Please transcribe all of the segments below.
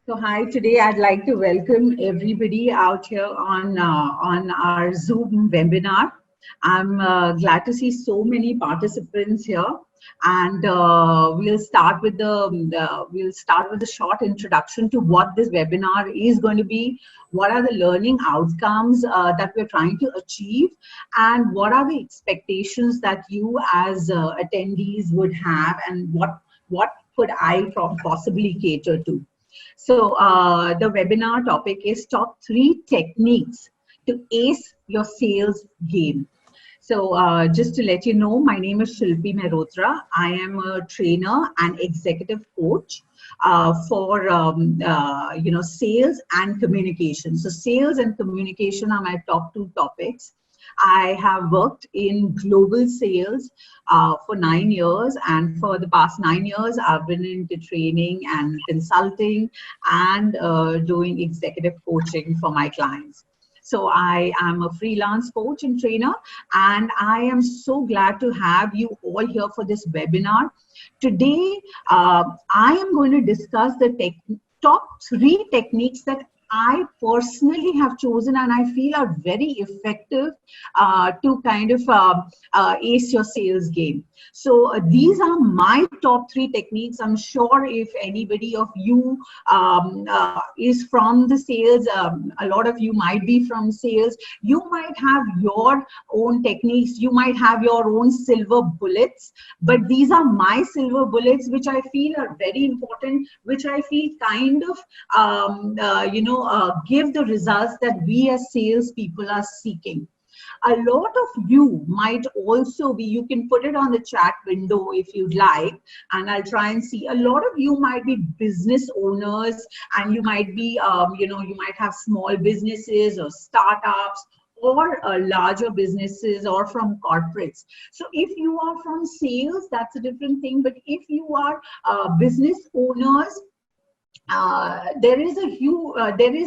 So hi, today I'd like to welcome everybody out here on our Zoom webinar. I'm glad to see so many participants here, and we'll start with a short introduction to what this webinar is going to be. What are the learning outcomes that we're trying to achieve, and what are the expectations that you as attendees would have, and what could I possibly cater to? So the webinar topic is top 3 techniques to ace your sales game. So just to let you know, my name is Shilpi Mehrotra. I am a trainer and executive coach for sales and communication. So sales and communication are my top 2 topics. I have worked in global sales for 9 years, and for the past 9 years, I've been into training and consulting and doing executive coaching for my clients. So I am a freelance coach and trainer, and I am so glad to have you all here for this webinar. Today, I am going to discuss the top 3 techniques that I personally have chosen and I feel are very effective to kind of ace your sales game. So these are my top 3 techniques. I'm sure if anybody of you is from the sales, a lot of you might be from sales, you might have your own techniques, you might have your own silver bullets, but these are my silver bullets, which I feel are very important, which I feel kind of, give the results that we as salespeople are seeking. A lot of you might also be, you can put it on the chat window if you'd like, and I'll try and see. A lot of you might be business owners, and you might be, you might have small businesses or startups or larger businesses or from corporates. So if you are from sales, that's a different thing. But if you are business owners, there is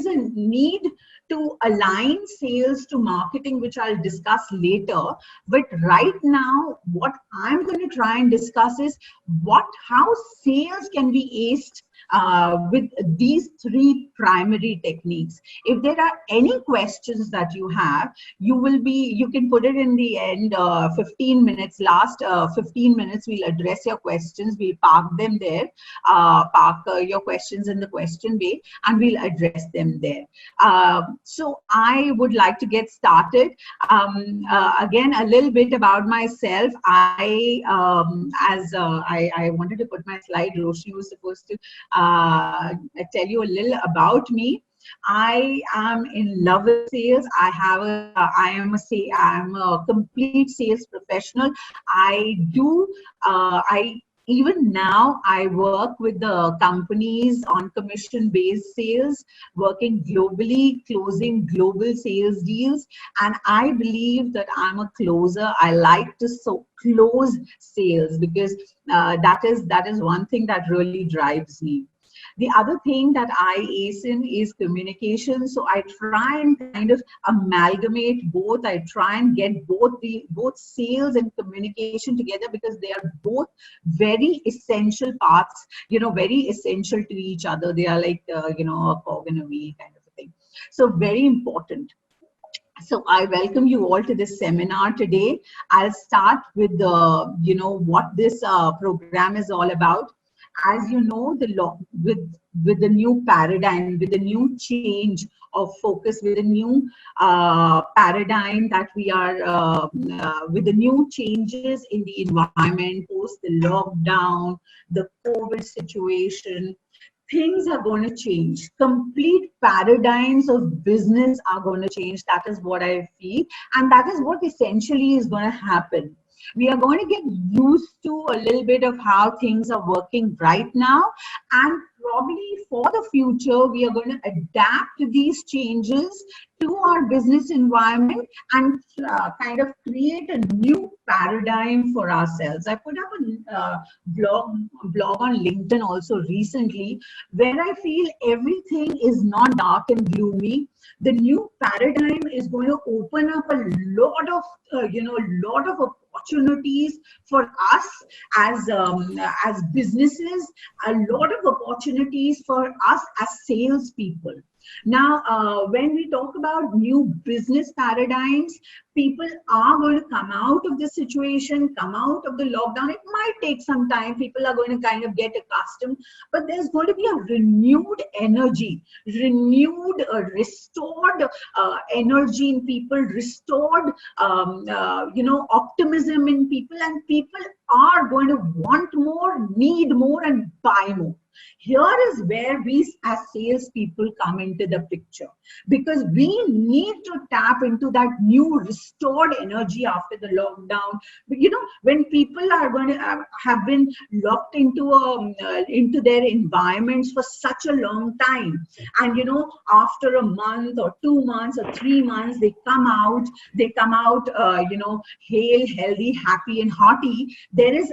a need to align sales to marketing, which I'll discuss later. But right now, what I'm going to try and discuss is how sales can be aced with these 3 primary techniques. If there are any questions that you have, you can put it in the end. 15 minutes, last 15 minutes, we'll address your questions. We'll park them there, park your questions in the question bay, and we'll address them there. So I would like to get started. Again, a little bit about myself. I wanted to put my slide. Roshni was supposed to tell you a little about me. I am in love with sales. I am a complete sales professional. Even now, I work with the companies on commission-based sales, working globally, closing global sales deals. And I believe that I'm a closer. I like to close sales because that is one thing that really drives me. The other thing that I ace in is communication. So I try and kind of amalgamate both. I try and get both sales and communication together because they are both very essential parts, very essential to each other. They are like, a cog in a wheel kind of a thing. So very important. So I welcome you all to this seminar today. I'll start with what this program is all about. As you know, with the new paradigm, with the new change of focus, with the new paradigm that we are, with the new changes in the environment, post the lockdown, the COVID situation, things are going to change. Complete paradigms of business are going to change. That is what I feel. And that is what essentially is going to happen. We are going to get used to a little bit of how things are working right now, and probably for the future, we are going to adapt to these changes to our business environment and kind of create a new paradigm for ourselves. I put up a blog on LinkedIn also recently, where I feel everything is not dark and gloomy. The new paradigm is going to open up a lot of opportunities for us as businesses, a lot of opportunities for us as salespeople. Now, when we talk about new business paradigms, people are going to come out of this situation, come out of the lockdown. It might take some time. People are going to kind of get accustomed, but there's going to be a renewed energy, renewed, restored energy in people, restored, optimism in people, and people are going to want more, need more, and buy more. Here is where we as salespeople come into the picture, because we need to tap into that new restored energy after the lockdown. When people are going to have been locked into their environments for such a long time, and after a month or 2 months or 3 months, they come out, hale, healthy, happy, and hearty. There is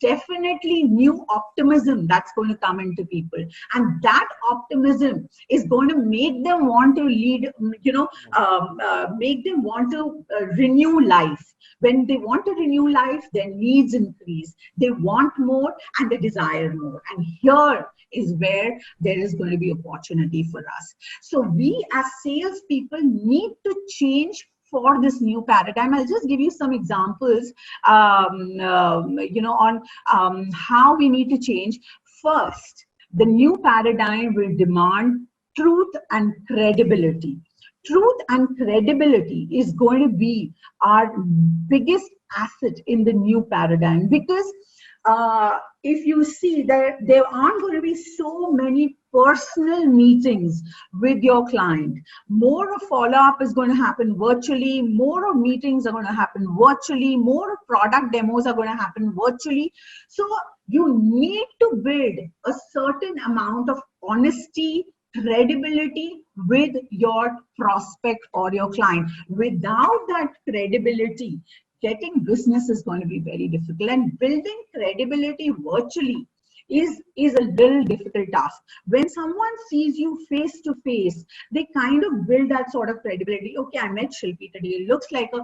definitely new optimism that's going to come into people, and that optimism is going to make them want to lead, make them want to renew life. When they want to renew life, their needs increase, they want more, and they desire more. And here is where there is going to be opportunity for us. So we as salespeople need to change for this new paradigm. I'll just give you some examples, on how we need to change. First, the new paradigm will demand truth and credibility. Truth and credibility is going to be our biggest asset in the new paradigm, because if you see that there aren't going to be so many personal meetings with your client. More of follow-up is going to happen virtually, more of meetings are going to happen virtually, more of product demos are going to happen virtually. So you need to build a certain amount of honesty, credibility with your prospect or your client. Without that credibility, getting business is going to be very difficult, and building credibility virtually is a little difficult task. When someone sees you face to face, they kind of build that sort of credibility. Okay, I met Shilpi today. Looks like a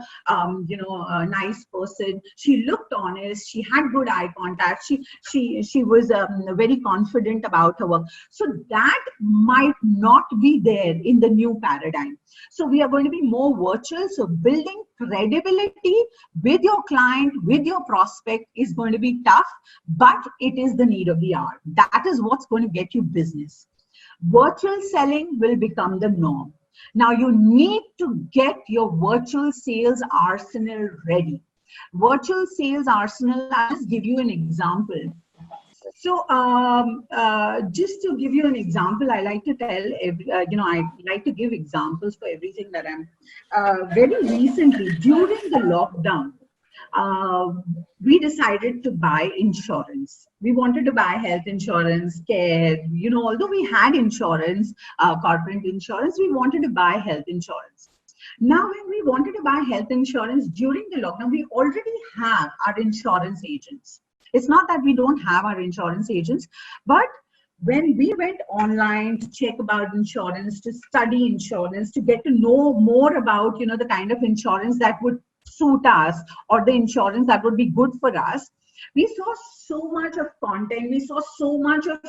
nice person. She looked honest. She had good eye contact. She was very confident about her work. So that might not be there in the new paradigm. So we are going to be more virtual. So building credibility with your client, with your prospect is going to be tough, but it is the need of the hour. That is what's going to get you business. Virtual selling will become the norm. Now you need to get your virtual sales arsenal ready. Virtual sales arsenal, I'll just give you an example. So just to give you an example, I like to tell, I like to give examples for everything that I'm, very recently during the lockdown, we decided to buy insurance. We wanted to buy health insurance, care, although we had insurance, corporate insurance, we wanted to buy health insurance. Now, when we wanted to buy health insurance during the lockdown, we already have our insurance agents. It's not that we don't have our insurance agents, but when we went online to check about insurance, to study insurance, to get to know more about, the kind of insurance that would suit us or the insurance that would be good for us, we saw so much of content. We saw so much of,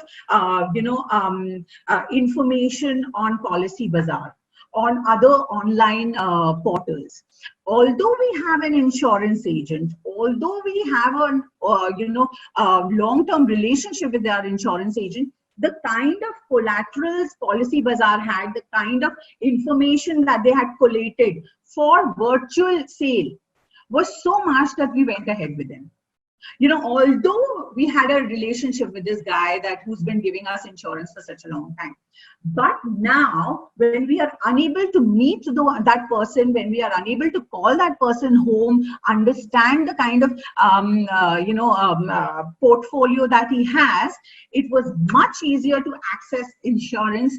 information on Policy Bazaar, on other online portals. Although we have an insurance agent, although we have a long-term relationship with our insurance agent, the kind of collaterals Policy Bazaar had, the kind of information that they had collated for virtual sale was so much that we went ahead with them. Although we had a relationship with this guy who's been giving us insurance for such a long time, but now when we are unable to meet that person, when we are unable to call that person home, understand the kind of portfolio that he has, it was much easier to access insurance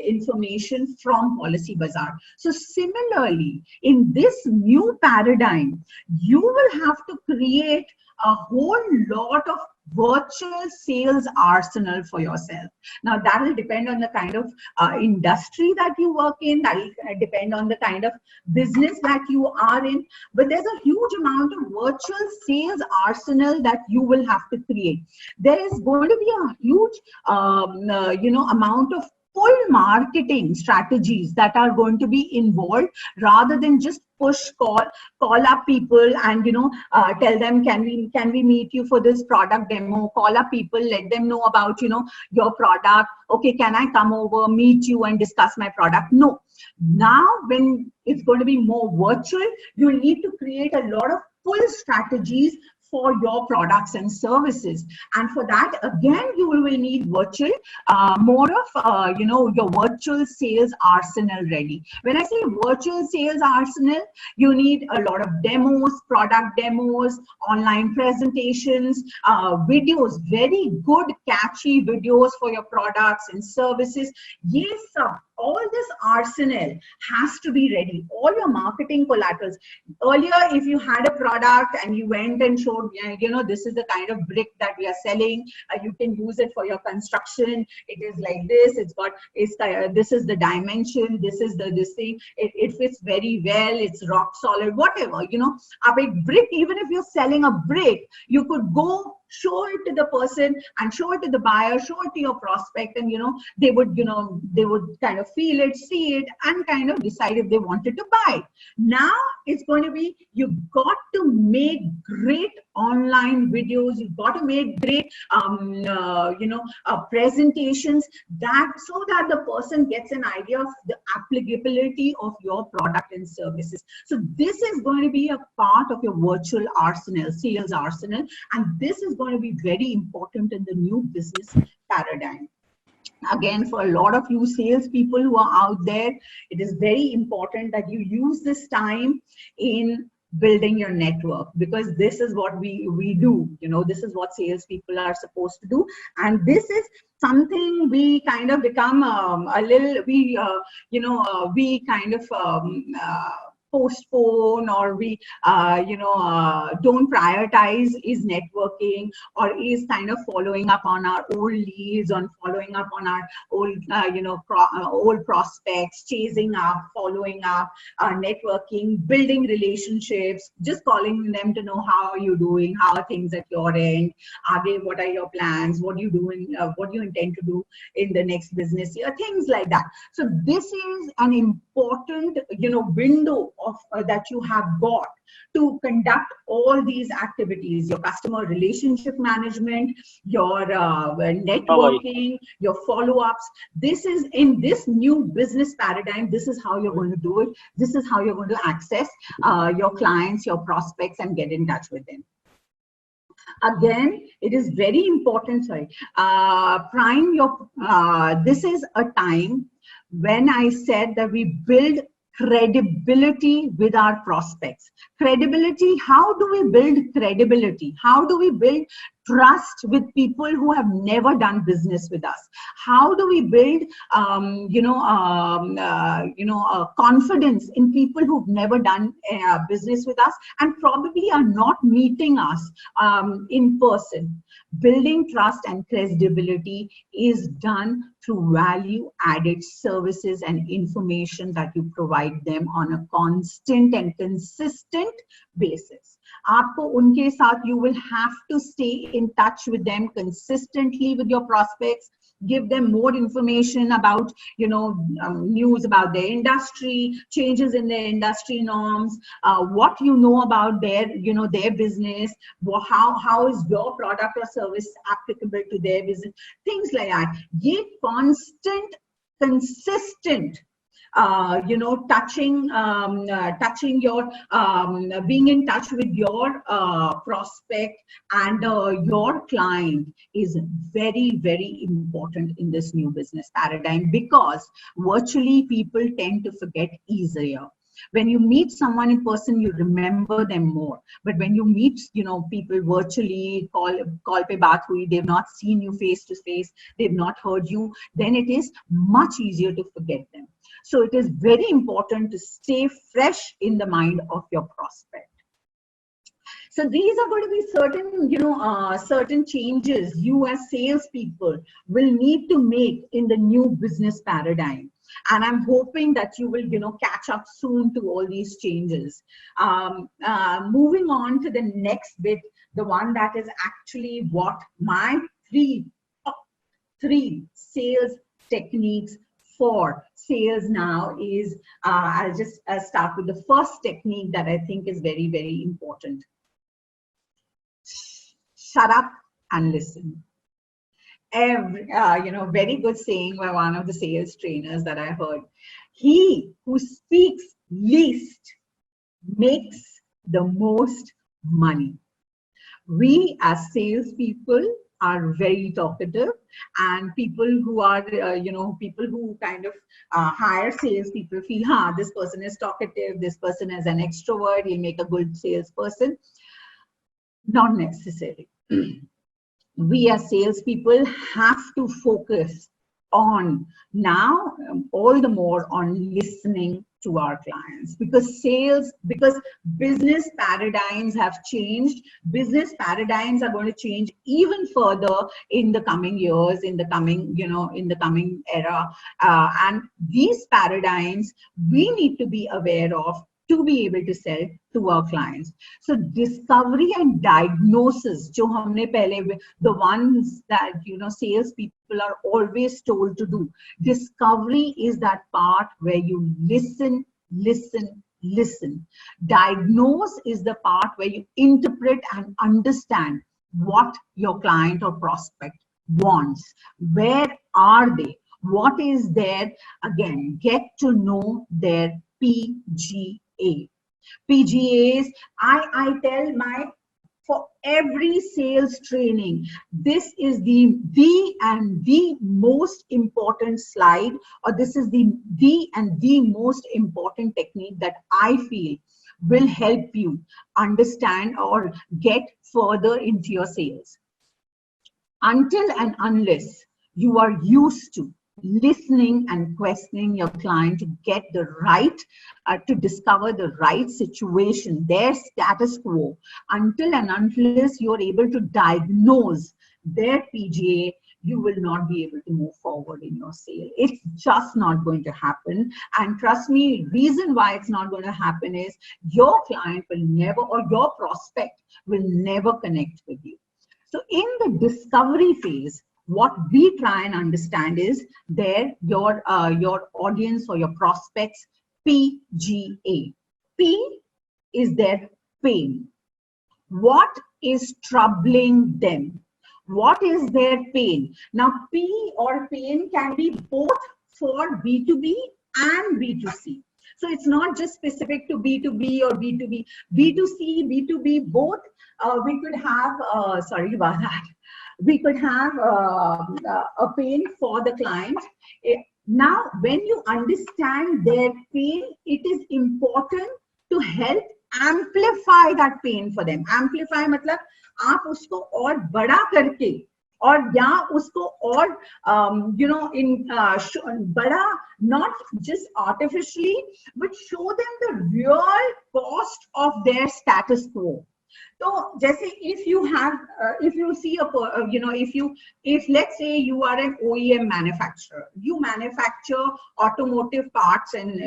information from Policy Bazaar. So similarly, in this new paradigm, you will have to create a whole lot of virtual sales arsenal for yourself. Now that will depend on the kind of industry that you work in, that will depend on the kind of business that you are in, but there's a huge amount of virtual sales arsenal that you will have to create. There is going to be a huge amount of full marketing strategies that are going to be involved, rather than just call up people and tell them, can we meet you for this product demo. Call up people, let them know about your product. Okay, can I come over, meet you and discuss my product? No. Now when it's going to be more virtual, you need to create a lot of full strategies for your products and services, and for that again you will need virtual, more of your virtual sales arsenal ready. When I say virtual sales arsenal, you need a lot of demos, product demos, online presentations, videos, very good catchy videos for your products and services. Yes sir, all this arsenal has to be ready, all your marketing collaterals. Earlier, if you had a product and you went and showed, this is the kind of brick that we are selling, you can use it for your construction, it is like this, this is the dimension, this is this thing, it fits very well, it's rock solid, whatever, a big brick. Even if you're selling a brick, you could go show it to the person and show it to the buyer, show it to your prospect, and they would kind of feel it, see it, and kind of decide if they wanted to buy. Now it's going to be, you've got to make great online videos, you've got to make great presentations, so that the person gets an idea of the applicability of your product and services. So this is going to be a part of your virtual arsenal, sales arsenal, and this is going to be very important in the new business paradigm. Again, for a lot of you salespeople who are out there, it is very important that you use this time in building your network, because this is what we do. This is what salespeople are supposed to do, and this is something we kind of become we kind of postpone, or we don't prioritize, is networking, or is kind of following up on our old leads, on following up on our old old prospects, chasing up, following up, networking, building relationships, just calling them to know how are you doing, how are things at your end, what are your plans, what are you doing, what do you intend to do in the next business year, things like that. So this is an important window of that you have got to conduct all these activities: your customer relationship management, your networking, your follow-ups. This is, in this new business paradigm, this is how you're going to do it. This is how you're going to access your clients, your prospects, and get in touch with them. Again, it is very important, prime your, this is a time when I said that we build credibility with our prospects. Credibility, how do we build credibility? How do we build trust with people who have never done business with us? How do we build confidence in people who've never done business with us and probably are not meeting us in person? Building trust and credibility is done through value added services and information that you provide them on a constant and consistent basis. आपको उनके साथ, you will have to stay in touch with them consistently with your prospects. Give them more information about, news about their industry, changes in their industry norms, what you know about their, their business, how is your product or service applicable to their business, things like that. Ye constant, consistent, touching your, being in touch with your prospect and your client is very, very important in this new business paradigm, because virtually people tend to forget easier. When you meet someone in person, you remember them more. But when you meet, people virtually, call pe baat hui, they've not seen you face to face, they've not heard you, then it is much easier to forget them. So it is very important to stay fresh in the mind of your prospect. So these are going to be certain, certain changes you as salespeople will need to make in the new business paradigm. And I'm hoping that you will, catch up soon to all these changes. Moving on to the next bit, the one that is actually what my three sales techniques for sales now is, I'll just start with the first technique that I think is very, very important. Shut up and listen. Very good saying by one of the sales trainers that I heard. He who speaks least makes the most money. We as salespeople are very talkative, and people who are, people who kind of hire salespeople feel, this person is talkative, this person is an extrovert, he'll make a good salesperson. Not necessary. We as salespeople have to focus on now, all the more on listening to our clients, because business paradigms have changed. Business paradigms are going to change even further in the coming years, in the coming era, and these paradigms we need to be aware of to be able to sell to our clients. So discovery and diagnosis, jo humne pehle, the ones that sales people are always told to do. Discovery is that part where you listen. Diagnose is the part where you interpret and understand what your client or prospect wants. Where are they? What is there? Again, get to know their PGA. PGAs, I tell for every sales training, this is the most important slide, or this is the most important technique that I feel will help you understand or get further into your sales. Until and unless you are used to listening and questioning your client to get the right, to discover the right situation, their status quo, until and unless you're able to diagnose their PGA, you will not be able to move forward in your sale. It's just not going to happen. And trust me, reason why it's not going to happen is your client will never, or your prospect will never connect with you. So in the discovery phase, what we try and understand is your audience or your prospects PGA. P is their pain. What is troubling them? What is their pain? Now, P or pain can be both for B2B and B2C. So it's not just specific to B2B or B2B, B2C, B2B, both. We could have, sorry about that. We could have a pain for the client. Now, when you understand their pain, it is important to help amplify that pain for them. Amplify matlab आप उसको और बड़ा करके और या उसको और बड़ा, not just artificially, but show them the real cost of their status quo. So, जैसे if let's say you are an OEM manufacturer, you manufacture automotive parts and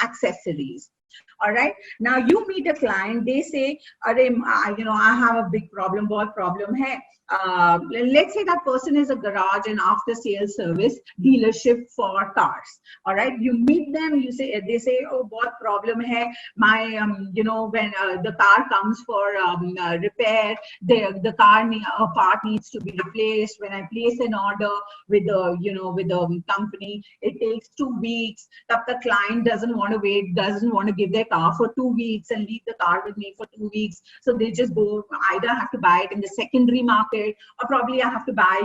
accessories. All right. Now you meet a client. They say, I have a big problem. What problem hai? Let's say that person is a garage and after sales service dealership for cars. All right. You meet them. They say, oh, what problem hai? My when the car comes for repair, the car part needs to be replaced. When I place an order with the company, it takes 2 weeks. The client doesn't want to wait, doesn't want to give their car for 2 weeks and leave the car with me for 2 weeks. So they just go, either have to buy it in the secondary market, or probably I have to buy,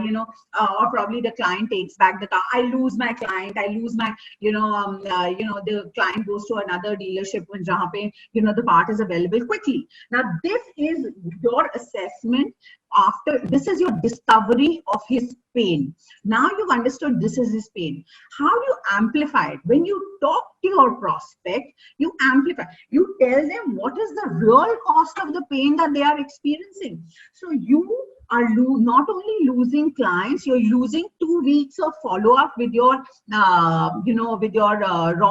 or probably the client takes back the car. I lose my client. I lose my, the client goes to another dealership when the part is available quickly. Now this is your assessment After this is your discovery of his pain. Now you've understood this is his pain. How do you amplify it? When you talk to your prospect, you amplify. You tell them what is the real cost of the pain that they are experiencing. So you are not only losing clients, you're losing 2 weeks of follow-up with your, raw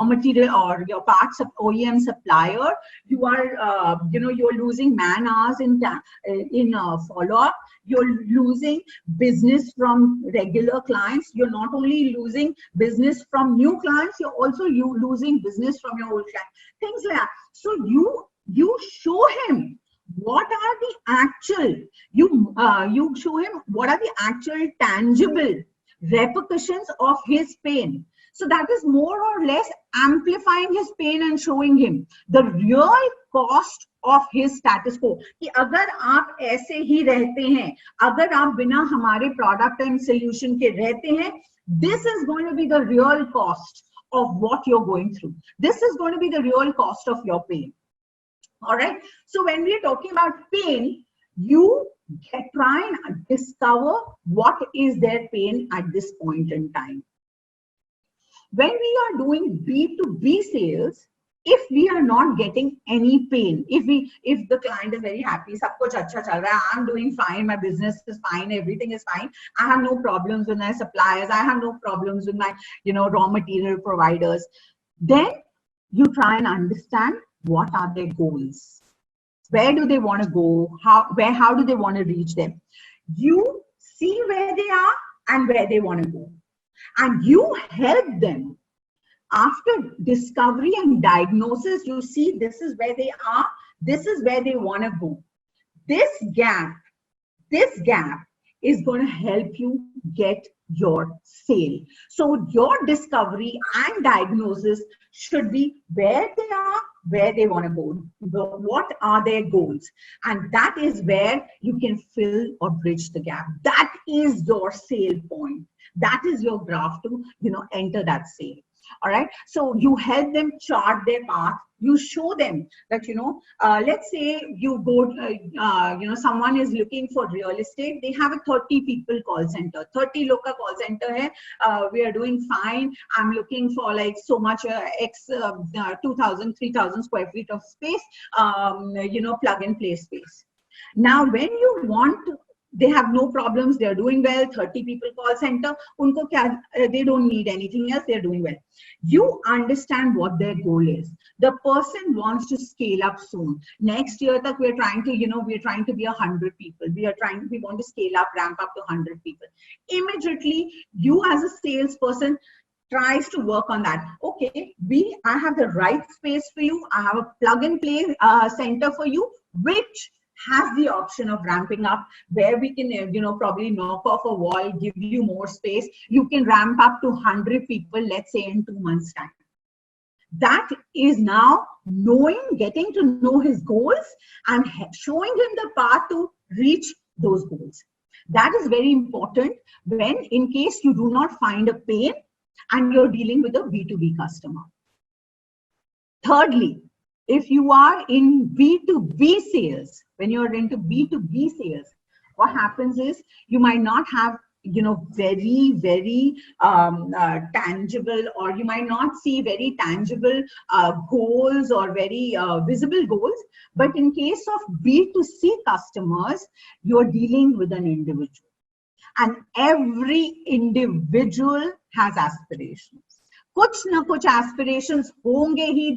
material or your parts of OEM supplier. You are, you're losing man hours in follow-up. You're losing business from regular clients. You're not only losing business from new clients, you're also losing business from your old clients. Things like that. So you show him what are the actual, you show him what are the actual tangible repercussions of his pain. So that is more or less amplifying his pain and showing him the real cost of his status quo. कि अगर आप ऐसे ही रहते हैं, अगर आप बिना हमारे product and solution के रहते हैं, this is going to be the real cost of what you're going through. This is going to be the real cost of your pain. All right. So when we are talking about pain, you try and discover what is their pain at this point in time. When we are doing B2B sales, if we are not getting any pain, if the client is very happy, sab kuch acha chal raha hai, I'm doing fine, my business is fine, everything is fine, I have no problems with my suppliers, I have no problems with my raw material providers, then you try and understand what are their goals, where do they want to go, how do they want to reach them. You see where they are and where they want to go, and you help them. After discovery and diagnosis, you see this is where they are, this is where they want to go. This gap is going to help you get your sale. So your discovery and diagnosis should be where they are, where they want to go, what are their goals, and that is where you can fill or bridge the gap. That is your sale point. That is your graph to enter that sale. All right. So you help them chart their path. You show them that, let's say you go, someone is looking for real estate. They have a 30 people call center, 30 local call center hai. We are doing fine. I'm looking for like so much 2,000, 3,000 square feet of space, plug and play space. Now, when you want to, they have no problems, they're doing well, 30 people call center, unko kya, they don't need anything else, they're doing well. You understand what their goal is. The person wants to scale up soon. Next year, we're trying to, we're trying to be 100 people. We want to scale up, ramp up to 100 people. Immediately, you as a salesperson tries to work on that. Okay, I have the right space for you. I have a plug and play center for you, which has the option of ramping up, where we can, probably knock off a wall, give you more space. You can ramp up to 100 people, let's say in 2 months' time. That is now getting to know his goals and showing him the path to reach those goals. That is very important when, in case you do not find a pain and you're dealing with a B2B customer. Thirdly, if you are in B2B sales, when you're into B2B sales, what happens is you might not have, very, very tangible, or you might not see very tangible goals or very visible goals. But in case of B2C customers, you're dealing with an individual, and every individual has aspirations. कुछ ना कुछ aspirations होंगे ही,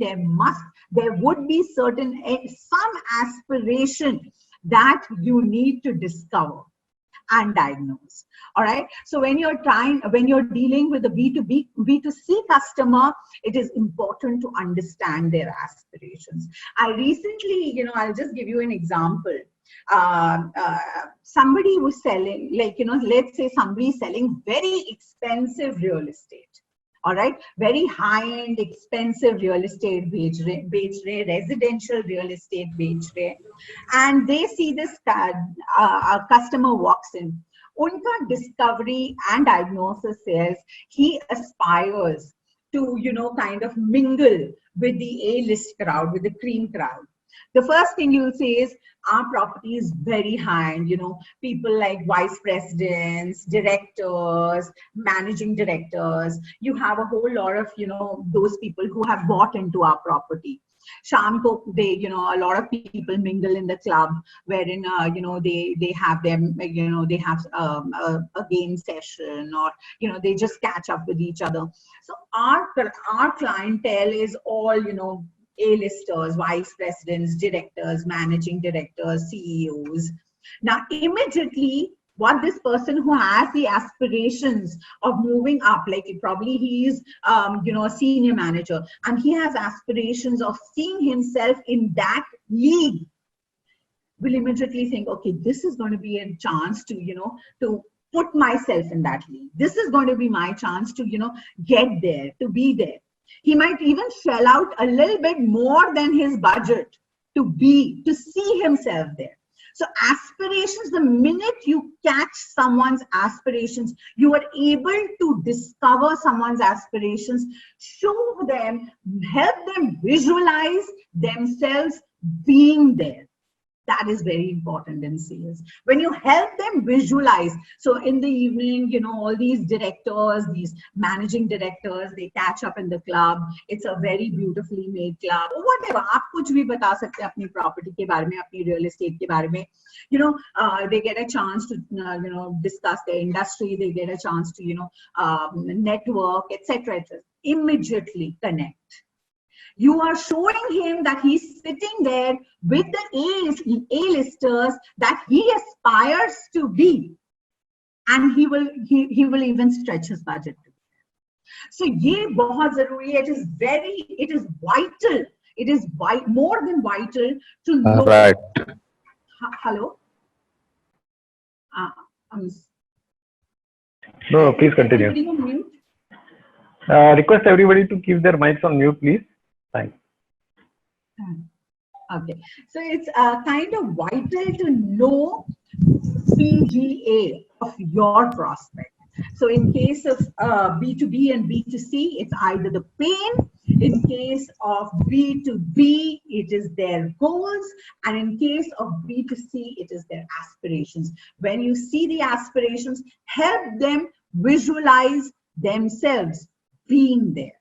there would be some aspiration that you need to discover and diagnose. All right. So when you're dealing with a B2C customer, it is important to understand their aspirations. I recently, I'll just give you an example. Somebody was selling, let's say somebody is selling very expensive real estate. All right, very high-end, expensive real estate बेच रहे, residential real estate बेच रहे, and they see this a customer walks in. Unka discovery and diagnosis says he aspires to, kind of mingle with the A-list crowd, with the cream crowd. The first thing you'll say is our property is very high, and people like vice presidents, directors, managing directors. You have a whole lot of those people who have bought into our property. Sham ko they, a lot of people mingle in the club, wherein they have them, they have a game session, or they just catch up with each other. So our clientele is all A-listers, vice presidents, directors, managing directors, CEOs. Now, immediately, what this person who has the aspirations of moving up, like probably he is, a senior manager, and he has aspirations of seeing himself in that league, will immediately think, okay, this is going to be a chance to put myself in that league. This is going to be my chance to, get there, to be there. He might even shell out a little bit more than his budget to see himself there. So aspirations, the minute you catch someone's aspirations, you are able to discover someone's aspirations, show them, help them visualize themselves being there. That is very important in sales. When you help them visualize, so in the evening, all these directors, these managing directors, they catch up in the club. It's a very beautifully made club, or whatever. आप कुछ भी बता सकते हैं अपनी property के बारे में, अपनी real estate के बारे में. They get a chance to, discuss their industry. They get a chance to, network, etc., etc. Immediately connect. You are showing him that he's sitting there with the A-listers that he aspires to be, and he will even stretch his budget. So ye bahut zaruri hai. It is vital. It is more than vital to know. Right. Hello. No, please continue. Everybody on mute? Request everybody to keep their mics on mute, please. Thanks. Okay, so it's kind of vital to know PGA of your prospect. So in case of B2B and B2C, it's either the pain. In case of B2B, it is their goals. And in case of B2C, it is their aspirations. When you see the aspirations, help them visualize themselves being there,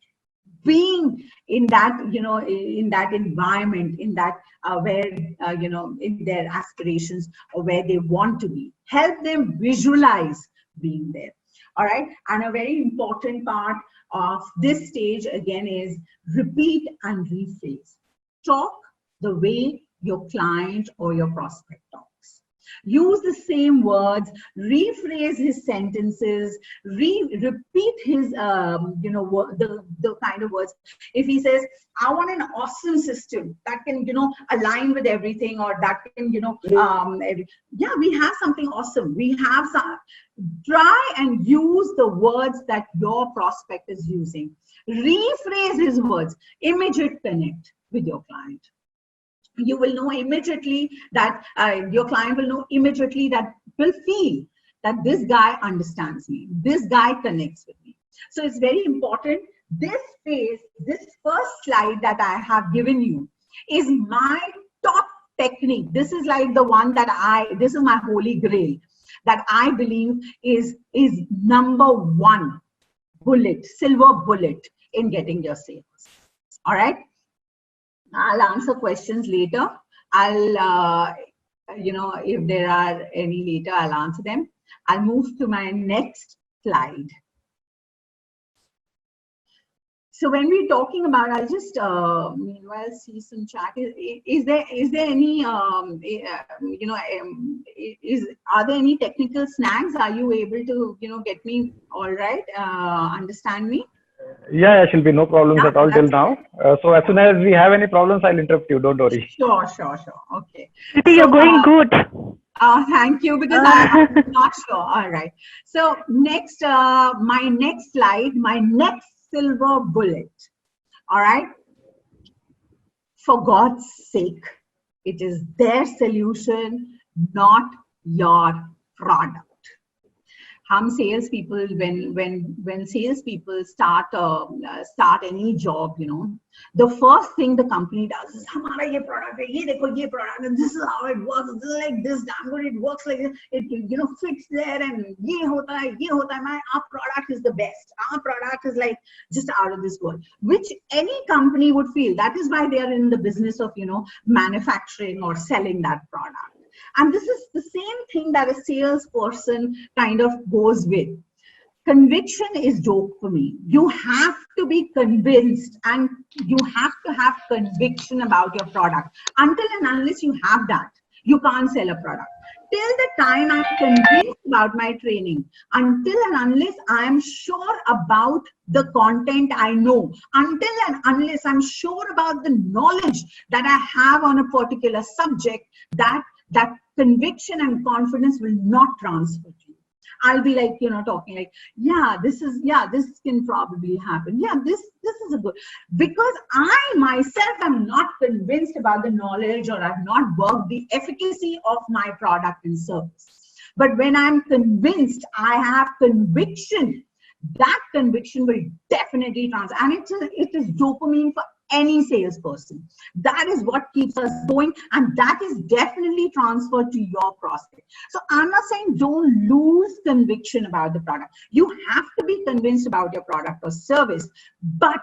being in that, in that environment, in that where, in their aspirations or where they want to be. Help them visualize being there. All right. And a very important part of this stage again is repeat and rephrase. Talk the way your client or your prospect talks. Use the same words, rephrase his sentences, repeat his, the kind of words. If he says, I want an awesome system that can, align with everything, or that can, yeah, we have something awesome. We have some. Try and use the words that your prospect is using. Rephrase his words. Immediate connect with your client. You will know immediately that your client will know immediately, that will feel that this guy understands me, this guy connects with me. So it's very important. This phase, this first slide that I have given you is my top technique. This is like the one that this is my holy grail that I believe is number one bullet, silver bullet in getting your sales. All right. I'll answer questions later. I'll, if there are any later, I'll answer them. I'll move to my next slide. So when we're talking about, I'll just meanwhile see some chat. Is there any are there any technical snags? Are you able to get me all right? Understand me? Yeah, should be no problems at all till now. So as soon as we have any problems, I'll interrupt you. Don't worry. Sure. Okay. You're going good. Thank you, because I'm not sure. All right. So next, my next slide, my next silver bullet. All right. For God's sake, it is their solution, not your product. salespeople, when salespeople start any job, the first thing the company does is, "Hamara ye product hai, ye dekho ye product, and this is how it works. This is like this, damn good, it works like this. It fits there, and ye hota hai, ye hota hai. Our product is the best. Our product is like just out of this world," which any company would feel. That is why they are in the business of manufacturing or selling that product. And this is the same thing that a salesperson kind of goes with. Conviction is dopamine. You have to be convinced, and you have to have conviction about your product. Until and unless you have that, you can't sell a product. Till the time I'm convinced about my training, until and unless I am sure about the content I know, until and unless I'm sure about the knowledge that I have on a particular subject, that conviction and confidence will not transfer to you. I'll be like, talking like, this can probably happen. Yeah, this is a good, because I myself am not convinced about the knowledge, or I've not worked the efficacy of my product and service. But when I'm convinced, I have conviction, that conviction will definitely transfer. And it is dopamine for any salesperson. That is what keeps us going, and that is definitely transferred to your prospect. So I'm not saying don't lose conviction about the product. You have to be convinced about your product or service, but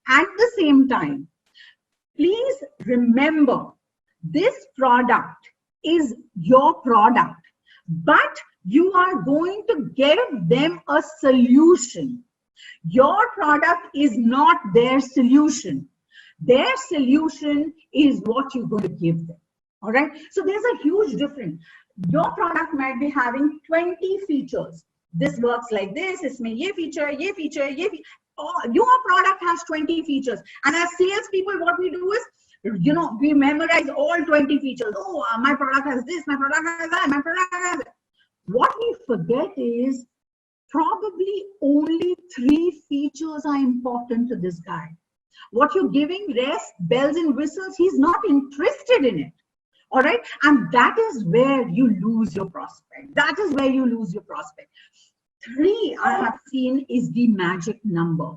at the same time, please remember, this product is your product, but you are going to give them a solution. Your product is not their solution. Their solution is what you're going to give them. All right. So there's a huge difference. Your product might be having 20 features. This works like this. Isme ye feature, ye feature, ye feature. Oh, your product has 20 features. And as salespeople, what we do is, we memorize all 20 features. Oh, my product has this, my product has that, my product has that. What we forget is probably only 3 features are important to this guy. What you're giving, rest, bells and whistles, he's not interested in it. All right. And that is where you lose your prospect. That is where you lose your prospect. 3, I have seen, is the magic number.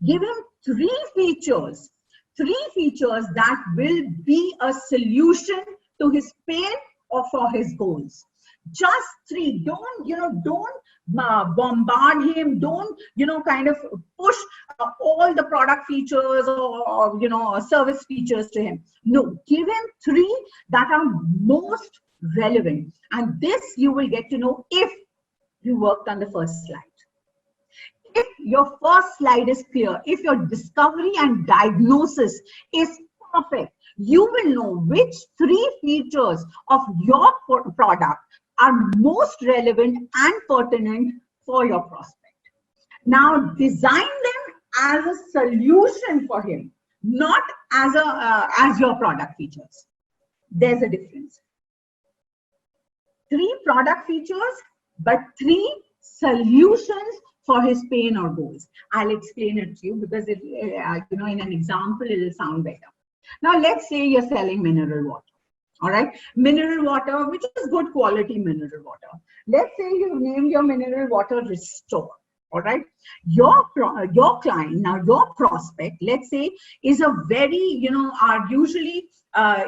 Give him 3 features that will be a solution to his pain or for his goals. Just 3. Don't bombard him. Don't kind of push all the product features or service features to him. No, give him 3 that are most relevant, and this you will get to know if you worked on the first slide. If your first slide is clear, if your discovery and diagnosis is perfect, you will know which 3 features of your product are most relevant and pertinent for your prospect. Now design them as a solution for him, not as your product features. There's a difference. 3 product features, but 3 solutions for his pain or goals. I'll explain it to you, because in an example it will sound better. Now let's say you're selling mineral water. All right, mineral water, which is good quality mineral water. Let's say you name your mineral water Restore. All right, your client, now your prospect, let's say, is a very usually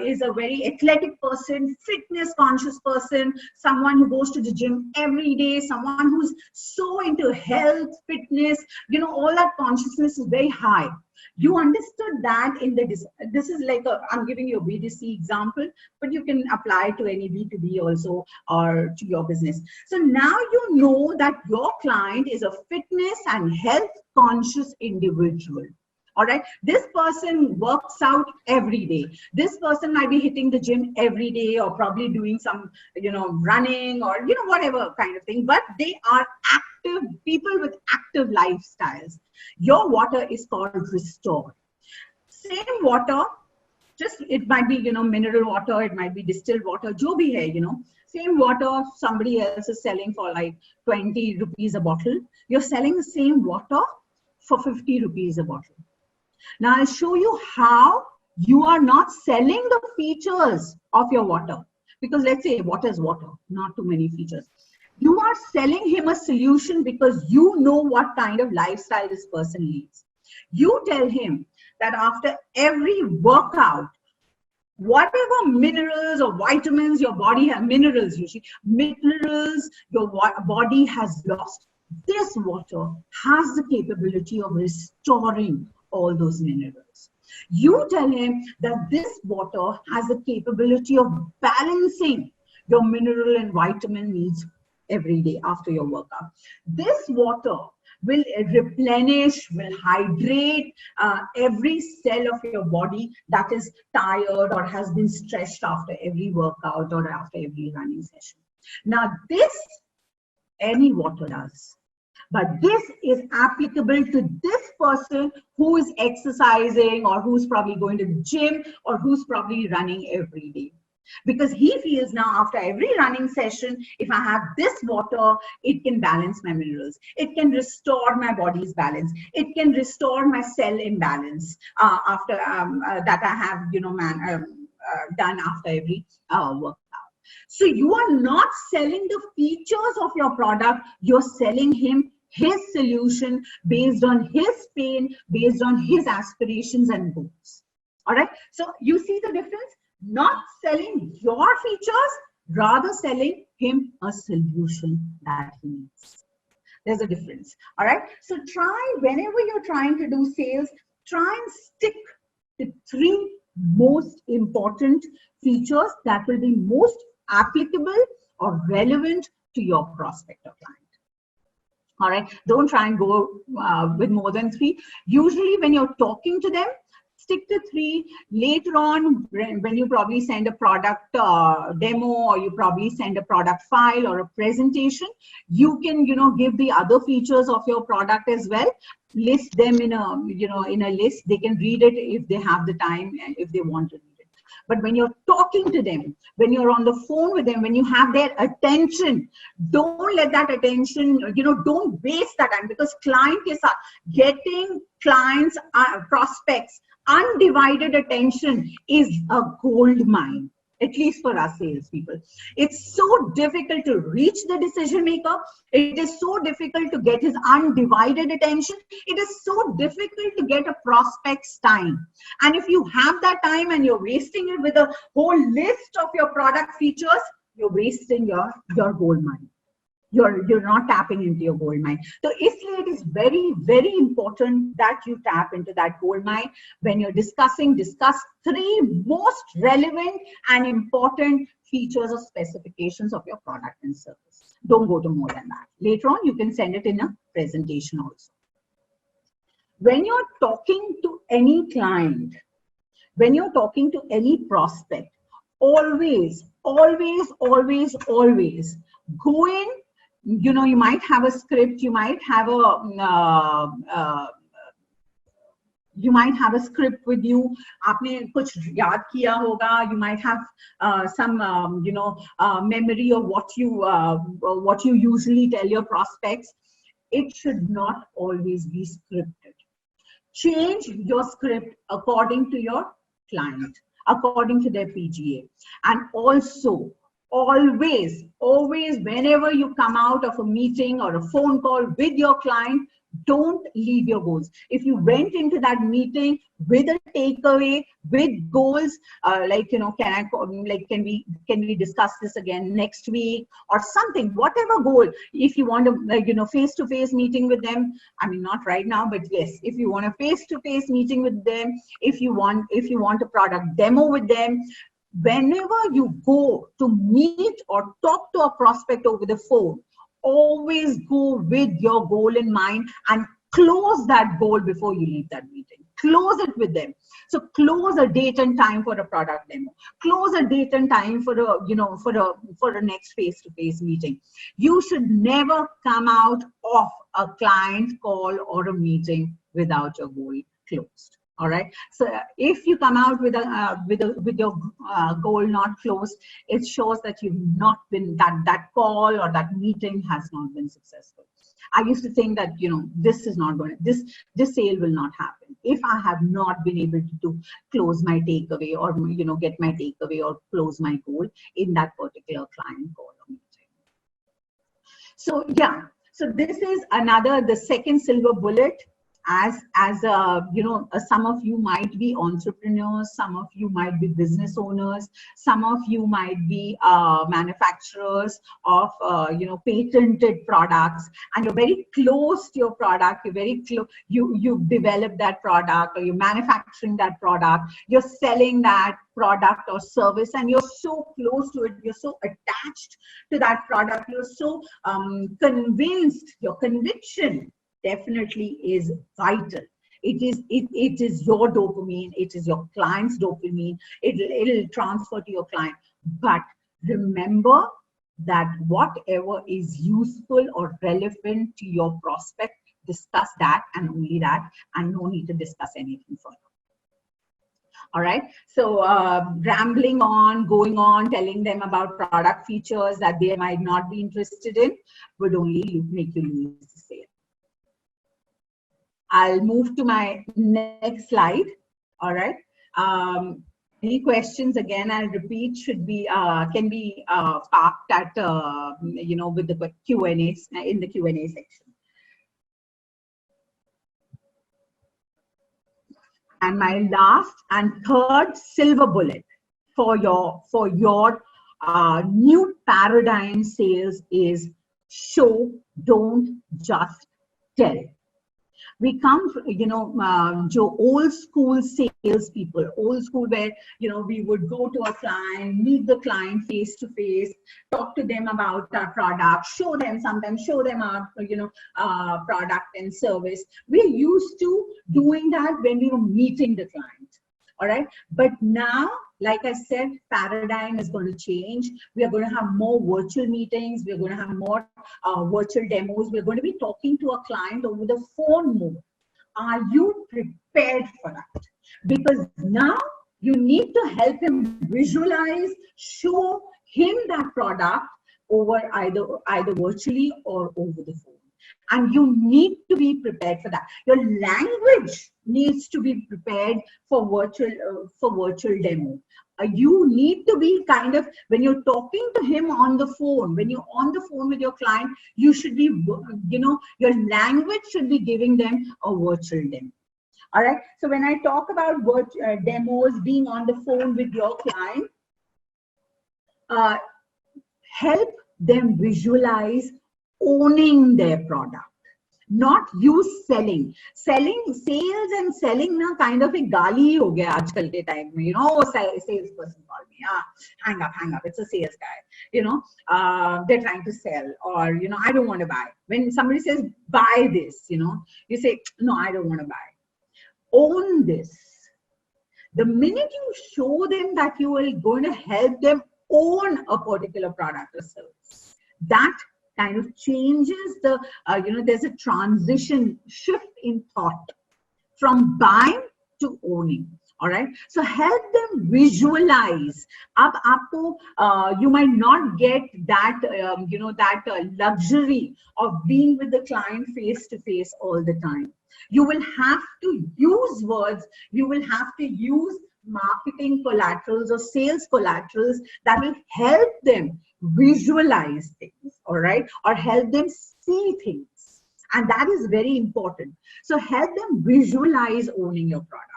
is a very athletic person, fitness conscious person, someone who goes to the gym every day, someone who's so into health, fitness, all that consciousness is very high. You understood that in this is like I'm giving you a B2C example, but you can apply to any B2B also, or to your business. So now you know that your client is a fitness and health conscious individual. All right, this person works out every day. This person might be hitting the gym every day, or probably doing some running, or whatever kind of thing, but they are active people with active lifestyles. Your water is called Restore. Same water, just it might be mineral water, it might be distilled water, jo bhi hai, same water somebody else is selling for like 20 rupees a bottle. You're selling the same water for 50 rupees a bottle. Now I'll show you how you are not selling the features of your water, because let's say water is water, not too many features. You are selling him a solution because you know what kind of lifestyle this person leads. You tell him that after every workout, whatever minerals or vitamins your body has, minerals usually, minerals your body has lost, this water has the capability of restoring all those minerals. You tell him that this water has the capability of balancing your mineral and vitamin needs every day after your workout. This water will replenish, will hydrate every cell of your body that is tired or has been stretched after every workout or after every running session. Now, this any water does. But this is applicable to this person who is exercising or who's probably going to the gym or who's probably running every day. Because he feels now after every running session, if I have this water, it can balance my minerals. It can restore my body's balance. It can restore my cell imbalance after that I have, done after every workout. So you are not selling the features of your product. You're selling him his solution based on his pain, based on his aspirations and goals. All right. So you see the difference? Not selling your features, rather selling him a solution that he needs. There's a difference. All right. So try, whenever you're trying to do sales, try and stick to 3 most important features that will be most applicable or relevant to your prospect or client. All right. Don't try and go with more than 3. Usually when you're talking to them, stick to 3. Later on, when you probably send a product demo, or you probably send a product file or a presentation, you can, give the other features of your product as well. List them in a, in a list. They can read it if they have the time and if they want to read it. But when you're talking to them, when you're on the phone with them, when you have their attention, don't let that attention, don't waste that time, because client is getting clients, prospects, undivided attention is a gold mine, at least for us salespeople. It's so difficult to reach the decision maker. It is so difficult to get his undivided attention. It is so difficult to get a prospect's time. And if you have that time and you're wasting it with a whole list of your product features, you're wasting your gold mine. You're not tapping into your gold mine. So it is very, very important that you tap into that gold mine. When you're discuss 3 most relevant and important features or specifications of your product and service. Don't go to more than that. Later on, you can send it in a presentation also. When you're talking to any client, when you're talking to any prospect, always, always, always, always go in. You might have a script, you might have a script with you. Aapne kuch yaad kiya hoga. You might have some memory of what you usually tell your prospects. It should not always be scripted. Change your script according to your client, according to their PGA. And also, always, whenever you come out of a meeting or a phone call with your client, don't leave your goals. If you went into that meeting with a takeaway, with goals, can we discuss this again next week or something, whatever goal. If you want a face-to-face meeting with them, I mean, not right now, but yes, if you want a face-to-face meeting with them, if you want a product demo with them, whenever you go to meet or talk to a prospect over the phone, always go with your goal in mind and close that goal before you leave that meeting. Close it with them. So close a date and time for a product demo. Close a date and time for a next face-to-face meeting. You should never come out of a client call or a meeting without your goal closed. All right. So if you come out with your goal not closed, it shows that you've not been that call or that meeting has not been successful. I used to think that this is not going to, this sale will not happen if I have not been able to close my takeaway or get my takeaway or close my goal in that particular client call or meeting. So yeah, so this is another, the second silver bullet. Some of you might be entrepreneurs, some of you might be business owners, some of you might be manufacturers of patented products, and you're very close to your product. You're very close. You've developed that product, or you're manufacturing that product. You're selling that product or service, and you're so close to it. You're so attached to that product. You're so convinced. Your conviction definitely is vital. It is your dopamine, it is your client's dopamine, it'll transfer to your client. But remember that whatever is useful or relevant to your prospect, discuss that and only that, and no need to discuss anything further. All right, so rambling on, going on, telling them about product features that they might not be interested in would only make you lose the sale. I'll move to my next slide. All right. Any questions? Again, I'll repeat. Should be can be parked at with the Q&A in the Q&A section. And my last and third silver bullet for your new paradigm sales is show, don't just tell. We come from, old school sales people, old school where, we would go to a client, meet the client face to face, talk to them about our product, sometimes show them our, product and service. We're used to doing that when we were meeting the client. All right. But now, like I said, paradigm is going to change. We are going to have more virtual meetings. We're going to have more virtual demos. We're going to be talking to a client over the phone more. Are you prepared for that? Because now you need to help him visualize, show him that product over either virtually or over the phone. And you need to be prepared for that. Your language needs to be prepared for virtual demo. You need to be kind of, when you're talking to him on the phone, when you're on the phone with your client, you should be, your language should be giving them a virtual demo. All right. So when I talk about demos, being on the phone with your client, help them visualize owning their product, not you selling. Sales and selling na kind of a gali ho gaya aajkal ke time mein, salesperson called me, hang up, it's a sales guy, they're trying to sell, or I don't want to buy. When somebody says buy this, you say no, I don't want to buy. Own this. The minute you show them that you are going to help them own a particular product or service, that kind of changes the, there's a transition shift in thought from buying to owning. All right. So help them visualize. You might not get that, that luxury of being with the client face to face all the time. You will have to use words. You will have to use marketing collaterals or sales collaterals that will help them visualize things, all right, or help them see things. And that is very important. So help them visualize owning your product.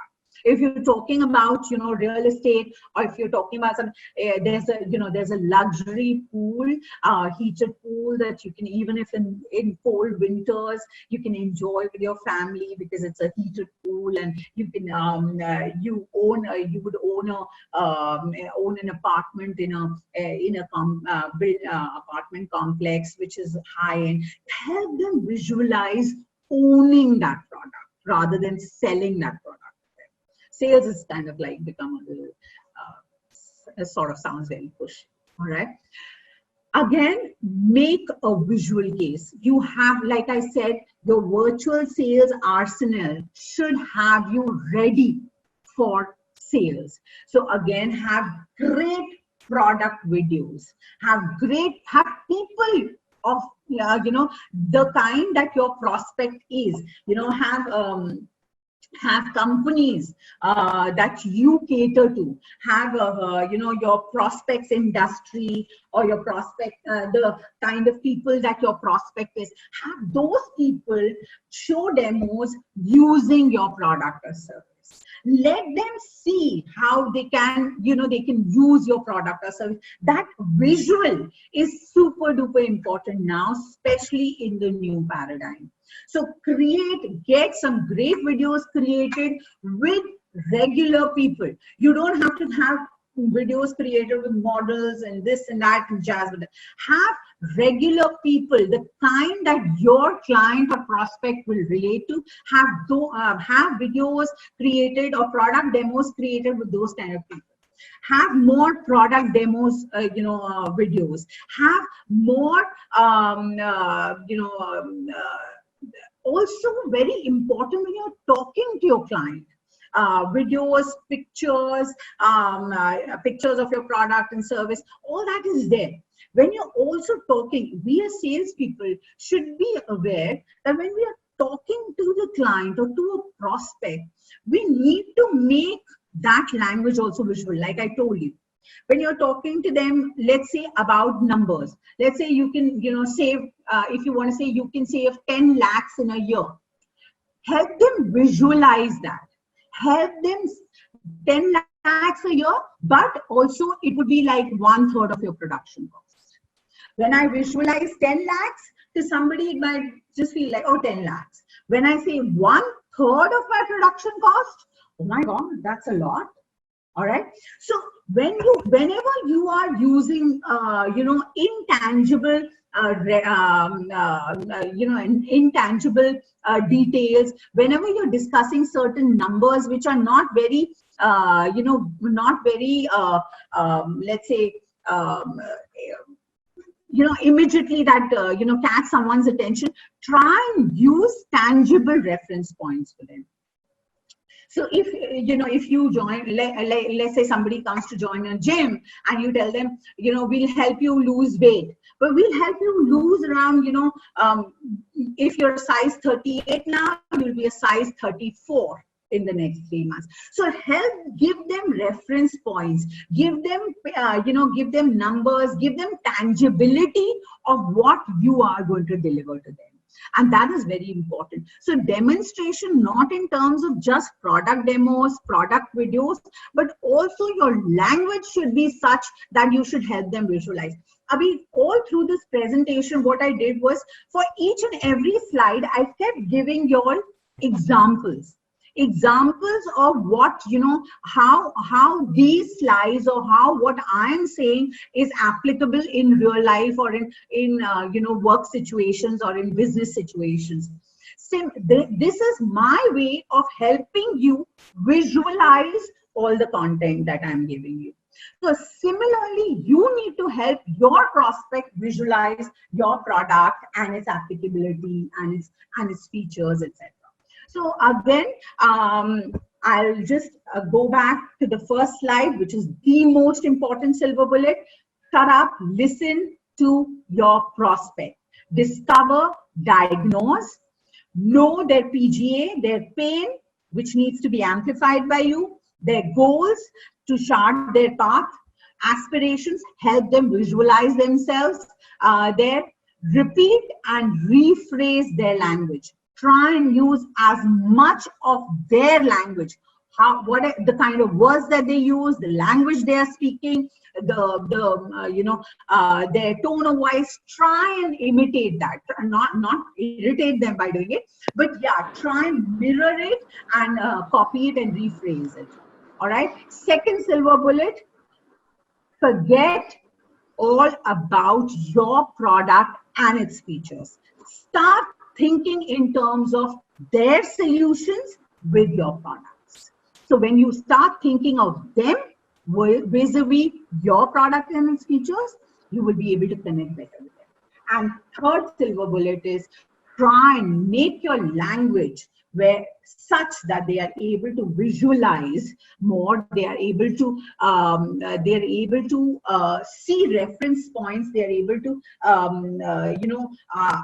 If you're talking about, real estate, or if you're talking about some, there's a luxury pool, heated pool that you can, even if in cold winters, you can enjoy with your family because it's a heated pool, and you can, you would own an apartment in a apartment complex which is high end. Help them visualize owning that product rather than selling that product. Sales is kind of like become a little, sort of sounds very pushy. All right. Again, make a visual case. You have, like I said, your virtual sales arsenal should have you ready for sales. So again, have great product videos. Have people of, the kind that your prospect is. Have have companies that you cater to, have your prospects industry, or your prospect, the kind of people that your prospect is, have those people show demos using your product or service. Let them see how they can, they can use your product or service. That visual is super duper important now, especially in the new paradigm. So get some great videos created with regular people. You don't have to have videos created with models and this and that and jazz. Have regular people, the kind that your client or prospect will relate to. Have videos created or product demos created with those kind of people. Have more product demos, videos. Have more, also very important when you're talking to your client. Videos, pictures, pictures of your product and service, all that is there. When you're also talking, we as salespeople should be aware that when we are talking to the client or to a prospect, we need to make that language also visual, like I told you. When you're talking to them, let's say about numbers, let's say you can, save, if you want to say you can save 10 lakhs in a year, help them visualize that. Help them 10 lakhs a year, but also it would be like 1/3 of your production cost. When I visualize 10 lakhs to somebody, it might just feel like, oh, 10 lakhs. When I say 1/3 of my production cost, oh my God, that's a lot. All right. So whenever you are using, intangible, intangible details, whenever you're discussing certain numbers which are not very, let's say, immediately that, catch someone's attention, try and use tangible reference points for them. So if you join, let's say somebody comes to join a gym and you tell them, we'll help you lose weight, but we'll help you lose around, if you're size 38 now, you'll be a size 34 in the next 3 months. So give them reference points, give them, give them numbers, give them tangibility of what you are going to deliver to them. And that is very important. So demonstration, not in terms of just product demos, product videos, but also your language should be such that you should help them visualize. Abhi, all through this presentation, what I did was, for each and every slide, I kept giving you all examples of what, how these slides or how what I'm saying is applicable in real life or in work situations or in business situations. This is my way of helping you visualize all the content that I'm giving you. So similarly, you need to help your prospect visualize your product and its applicability and its features, etc. So again, I'll just go back to the first slide, which is the most important silver bullet. Shut up, listen to your prospect. Discover, diagnose, know their PGA, their pain, which needs to be amplified by you, their goals to chart their path, aspirations, help them visualize themselves, repeat and rephrase their language. Try and use as much of their language, what are the kind of words that they use, the language they are speaking, their tone of voice. Try and imitate that, not irritate them by doing it, but yeah, try and mirror it and copy it and rephrase it. All right. Second silver bullet: forget all about your product and its features. Start thinking in terms of their solutions with your products. So when you start thinking of them vis-a-vis your product and its features, you will be able to connect better with them. And third silver bullet is, try and make your language such that they are able to visualize more, they are able to see reference points, they are able to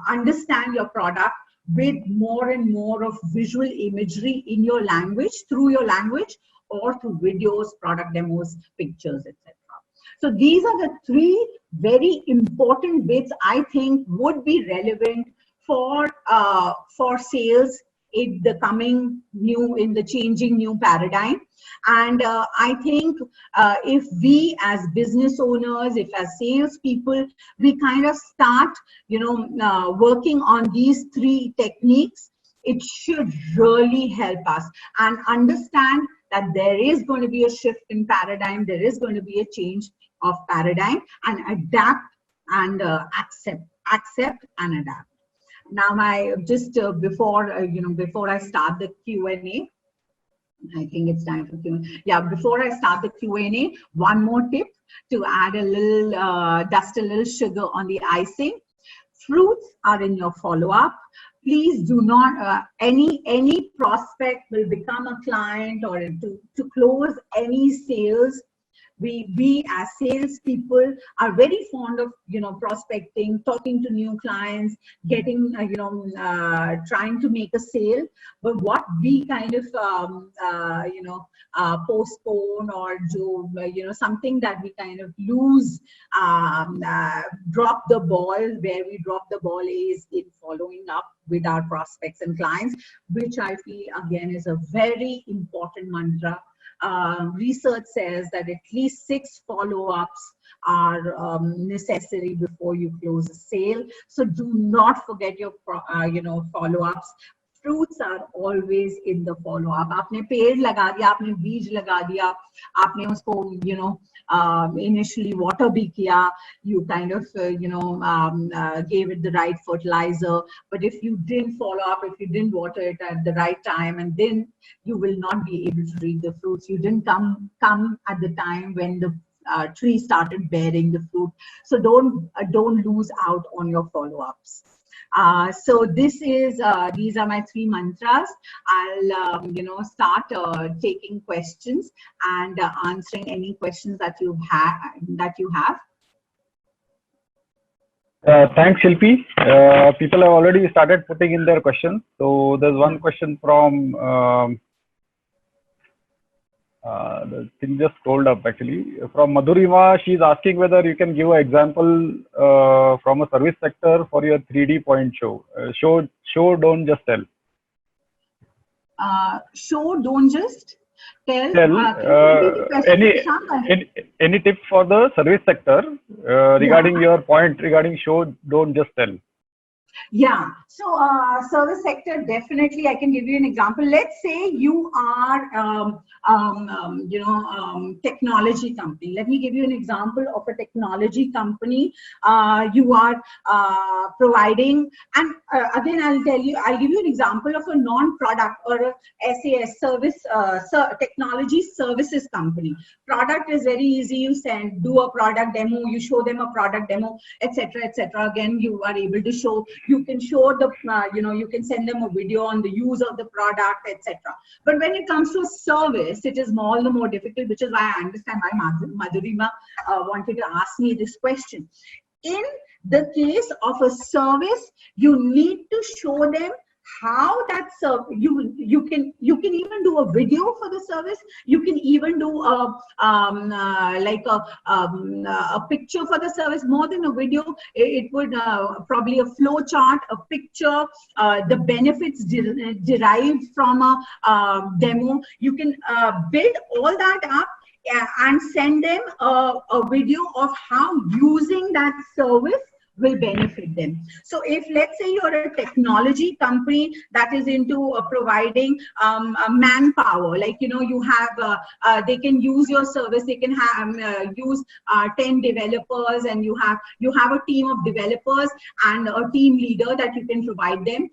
understand your product with more and more of visual imagery in your language, through your language, or through videos, product demos, pictures, etc. So these are the three very important bits I think would be relevant for sales in the changing new paradigm. And I think if we as business owners, if as salespeople, we kind of start, working on these three techniques, it should really help us and understand that there is going to be a shift in paradigm, there is going to be a change of paradigm, and adapt and accept and adapt. Now, before I start the Q&A, I think it's time for Q&A. Yeah, before I start the Q&A, one more tip to add a little, dust a little sugar on the icing. Fruits are in your follow-up. Please do not, any prospect will become a client or to close any sales. We as salespeople are very fond of, prospecting, talking to new clients, getting, trying to make a sale. But what we kind of, postpone or do, something that we kind of lose, drop the ball, where we drop the ball is in following up with our prospects and clients, which I feel again is a very important mantra. Research says that at least 6 follow-ups are necessary before you close a sale. So do not forget your follow-ups. Fruits are always in the follow-up. आपने पेड़ लगा दिया, आपने बीज लगा दिया, आपने उसको initially water भी किया, you kind of gave it the right fertilizer, but if you didn't follow up, if you didn't water it at the right time, and then you will not be able to reap the fruits. You didn't come at the time when the tree started bearing the fruit. So don't lose out on your follow-ups. So these are my 3 mantras. I'll start taking questions and answering any questions that you have. Thanks, Shilpi. People have already started putting in their questions. So there's one question from the thing just scrolled up actually from Madhurima. She's asking whether you can give an example from a service sector for your 3D point show. Show, don't just tell. Show, don't just tell. Any tip for the service sector regarding your point regarding show, don't just tell? Yeah, so service sector, definitely I can give you an example. Let's say you are technology company. Let me give you an example of a technology company. You are providing, and again I'll give you an example of a non-product or a SAS service, technology services company. Product is very easy. You do a product demo, you show them a product demo, etc., etc. Again, you are able to show. You can show the, you can send them a video on the use of the product, etc. But when it comes to a service, it is all the more difficult, which is why I understand why Madhurima wanted to ask me this question. In the case of a service, you need to show them how that you can even do a video for the service. You can even do a picture for the service. More than a video, it would probably a flow chart, a picture, the benefits derived from a demo. You can build all that up and send them a video of how using that service will benefit them. So if let's say you're a technology company that is into providing manpower, like you have they can use your service, they can have use 10 developers, and you have a team of developers and a team leader that you can provide them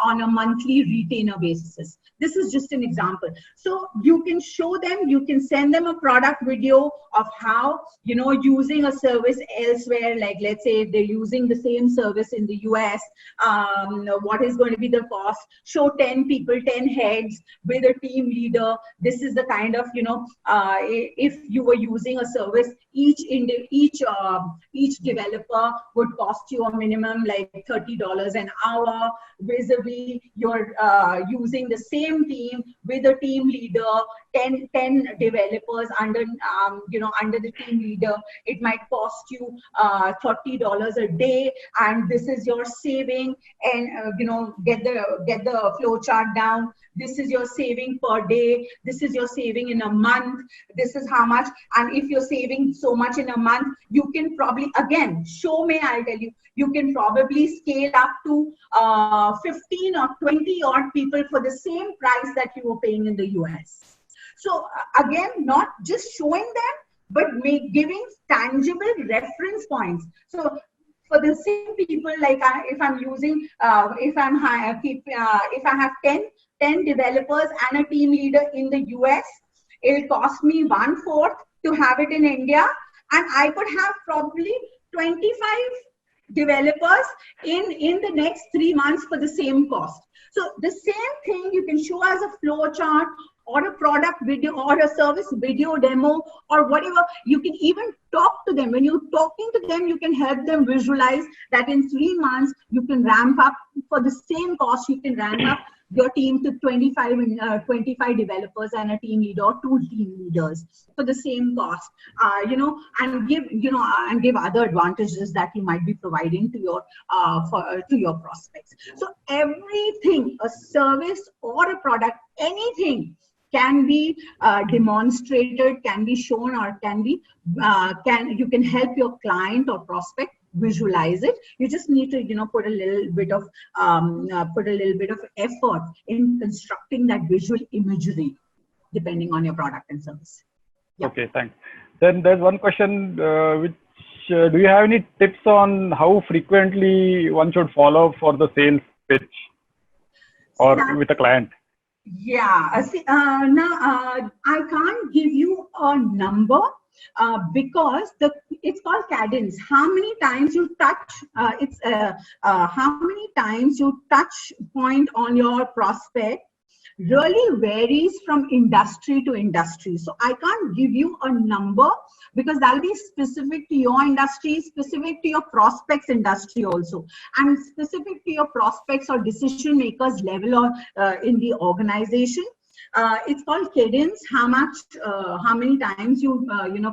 on a monthly retainer basis. This is just an example. So you can show them, you can send them a product video of how using a service elsewhere, like let's say they're using the same service in the US, what is going to be the cost? Show 10 people, 10 heads with a team leader. This is the kind of, if you were using a service, each developer would cost you a minimum like $30 an hour, vis-a-vis you're using the same team with a team leader, 10 developers under the team leader. It might cost you $30 a day, and this is your saving. And get the flow chart down. This is your saving per day. This is your saving in a month. This is how much. And if you're saving so much in a month, you can probably, again, I'll tell you, you can probably scale up to 15 or 20 odd people for the same price that you were paying in the US. So again, not just showing them, but giving tangible reference points. So for the same people, like if I'm using, if I have 10 developers and a team leader in the US, it'll cost me 1/4 to have it in India, and I could have probably 25 developers in the next 3 months for the same cost. So the same thing you can show as a flow chart, or a product video, or a service video demo, or whatever. You can even talk to them. When you're talking to them, you can help them visualize that in 3 months, you can ramp up for the same cost. You can ramp up your team to 25 developers and a team leader, or 2 team leaders for the same cost, and give other advantages that you might be providing to your prospects. So everything, a service or a product, anything can be demonstrated, can be shown, or you can help your client or prospect visualize it. You just need to put a little bit of effort in constructing that visual imagery depending on your product and service. Yeah. Okay, thanks. Then there's one question which do you have any tips on how frequently one should follow up for the sales pitch or with a client? Yeah, now I can't give you a number because it's called cadence. How many times you touch? How many times you touch point on your prospect really varies from industry to industry. So I can't give you a number because that'll be specific to your industry, specific to your prospects industry also, and specific to your prospects or decision makers level or in the organization. It's called cadence. How many times you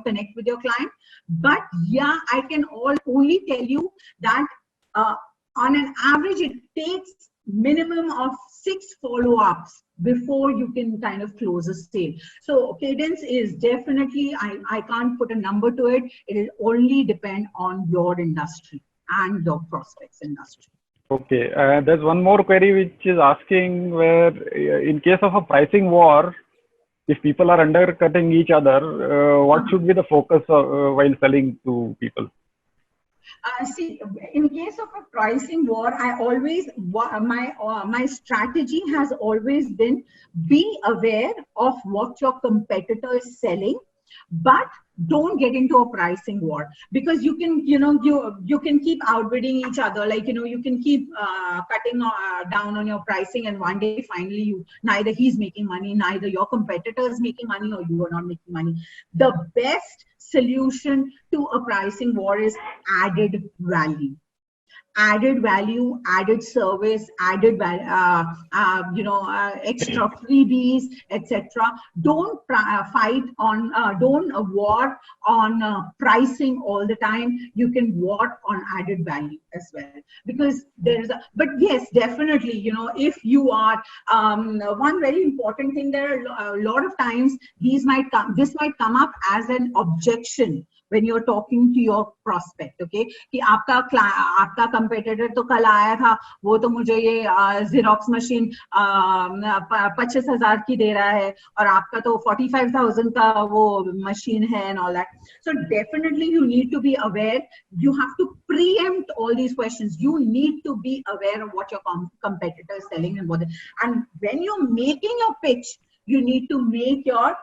connect with your client. But yeah, I can only tell you that on an average, it takes minimum of 6 follow-ups before you can kind of close a sale. So cadence is definitely, I can't put a number to it. It will only depend on your industry and your prospects industry. Okay, there's one more query which is asking where in case of a pricing war, if people are undercutting each other, what should be the focus while selling to people? See, in case of a pricing war, my strategy has always been be aware of what your competitor is selling, but don't get into a pricing war, because you can keep outbidding each other. Like, you can keep cutting down on your pricing, and one day finally neither he's making money, neither your competitor is making money, or you are not making money. The best solution to a pricing war is added value. Added value, added service, added extra freebies, etc. Don't fight on, don't war on pricing all the time. You can war on added value as well, because but yes, definitely, if you are, one very important thing, there are a lot of times this might come up as an objection when you're talking to your prospect, okay? कि आपका competitor तो कल आया था, वो तो मुझे ये Xerox machine 25,000 की दे रहा है, और आपका तो 45,000 का वो machine है, and all that. So definitely you need to be aware. You have to preempt all these questions. You need to be aware of what your competitor is selling and when you're making your pitch, you need to make your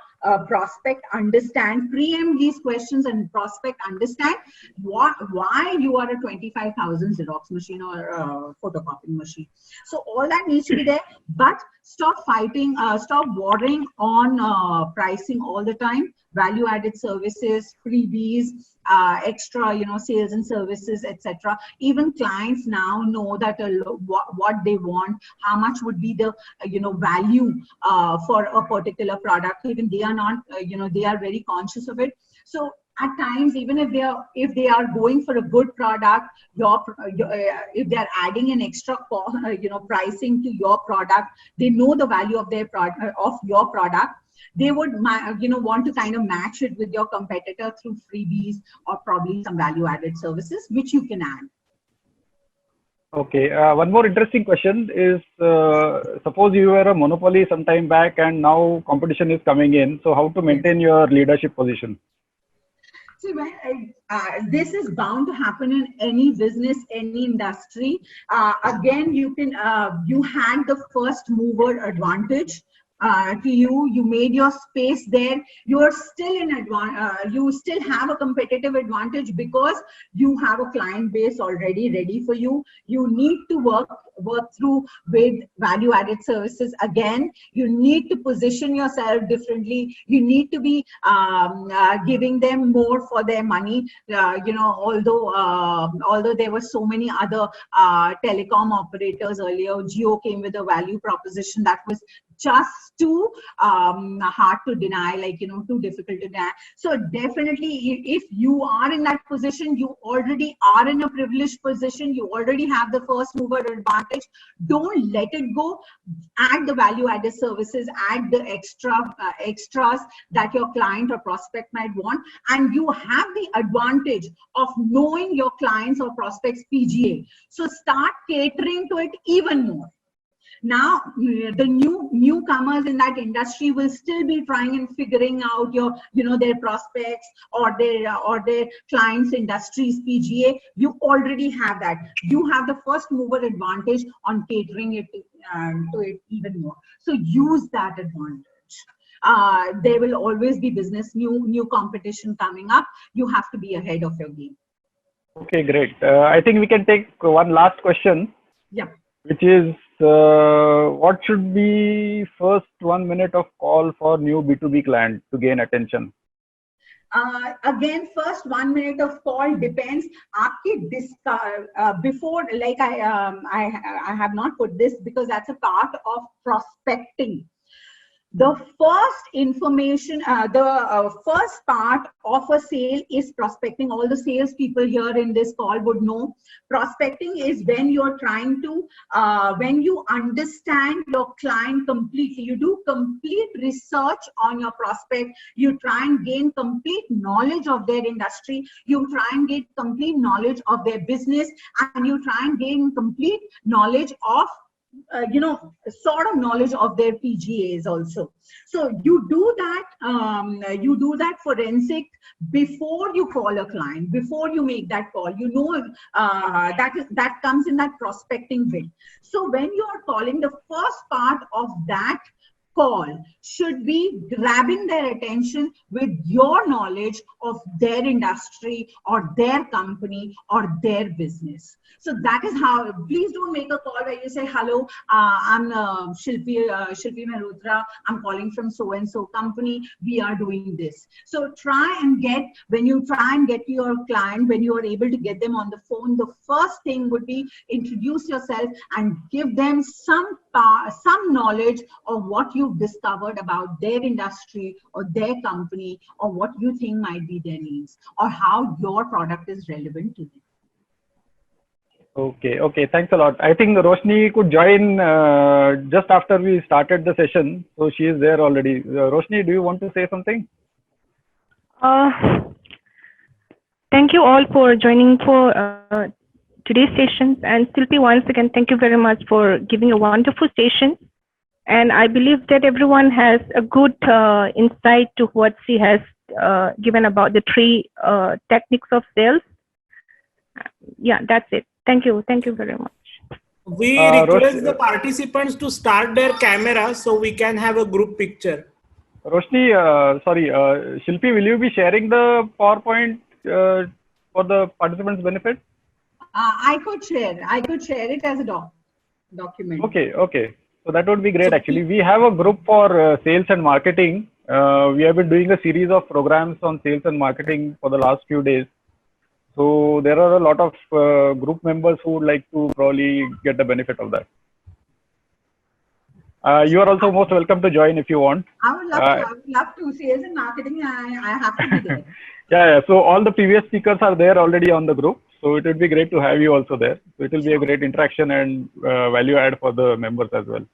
prospect understand, preempt these questions and prospect understand why you are a 25,000 Xerox machine or photocopying machine. So all that needs to be there, but stop fighting, stop warring on pricing all the time. Value added services, freebies, extra, sales and services, etc. Even clients now know that what they want, how much would be the value for a particular product. Even they are not, they are very conscious of it. So at times, even if they are going for a good product, if they are adding an extra cost, pricing to your product, they know the value of their product, of your product. They would want to kind of match it with your competitor through freebies or probably some value added services which you can add. Okay, one more interesting question is, suppose you were a monopoly some time back and now competition is coming in. So how to maintain your leadership position? See, this is bound to happen in any business, any industry. Again, you had the first mover advantage. You made your space there. You are still you still have a competitive advantage because you have a client base already ready for you. You need to work through with value added services. Again, you need to position yourself differently. You need to be giving them more for their money. Although there were so many other telecom operators earlier, Jio came with a value proposition that was just too hard to deny, too difficult to deny. So definitely, if you are in that position, you already are in a privileged position. You already have the first mover advantage. Don't let it go. Add the value added services, add the extras that your client or prospect might want, and you have the advantage of knowing your clients or prospects PGA. So start catering to it even more. Now, the newcomers in that industry will still be trying and figuring out their prospects or their clients' industries PGA. You already have that. You have the first mover advantage on catering it to it even more. So use that advantage. There will always be business, new competition coming up. You have to be ahead of your game. Okay, great. I think we can take one last question. Yeah. Which is, what should be first 1 minute of call for new B2B client to gain attention? Again, first 1 minute of call depends. Before, like I have not put this because that's a part of prospecting. The first information, the first part of a sale is prospecting. All the sales people here in this call would know. Prospecting is when you're trying to, when you understand your client completely. You do complete research on your prospect. You try and gain complete knowledge of their industry. You try and get complete knowledge of their business, and you try and gain complete knowledge of sort of knowledge of their PGAs also. So you do that forensic before you call a client, before you make that call. That comes in that prospecting bit. So when you are calling, the first part of that call should be grabbing their attention with your knowledge of their industry or their company or their business. So that is how. Please don't make a call where you say, hello, I'm Shilpi Mehrotra, I'm calling from so and so company, we are doing this. So when you try and get your client, when you are able to get them on the phone, the first thing would be introduce yourself and give them some knowledge of what you've discovered about their industry or their company, or what you think might be their needs, or how your product is relevant to them. Okay, thanks a lot. I think Roshni could join just after we started the session, so she is there already. Roshni, do you want to say something? Thank you all for joining for today's session, and Shilpi, once again, thank you very much for giving a wonderful session. And I believe that everyone has a good insight to what she has given about the three techniques of sales. Yeah, that's it. Thank you very much. We request the participants to start their camera so we can have a group picture. Roshni, sorry, Shilpi, will you be sharing the PowerPoint for the participants' benefit? I could share it as a document. Okay. So that would be great. Actually, we have a group for sales and marketing. We have been doing a series of programs on sales and marketing for the last few days. So there are a lot of group members who would like to probably get the benefit of that. You are also most welcome to join if you want. I would love to. Sales and marketing, I have to be there. Yeah. So all the previous speakers are there already on the group. So it would be great to have you also there. So it will be a great interaction and value add for the members as well.